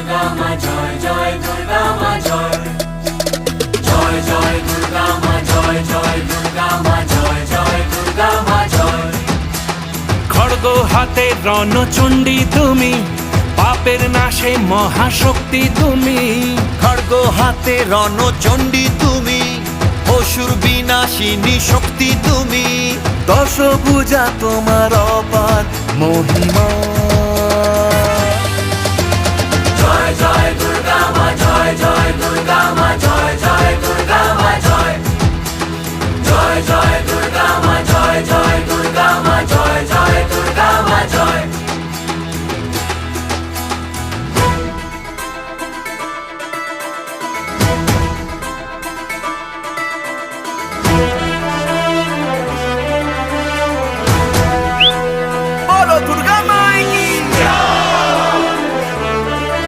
দুর্গা মা জয়, জয় দুর্গা মা জয়, জয় জয় দুর্গা মা জয়, জয় দুর্গা মা জয়, জয় দুর্গা মা জয়। খড়গ হাতে রণচণ্ডী তুমি, পাপের নাশে মহাশক্তি তুমি। খড়গ হাতে রণচণ্ডী তুমি, অসুর বিনাশিনী শক্তি তুমি। দশভুজা তোমার অপার মহিমা।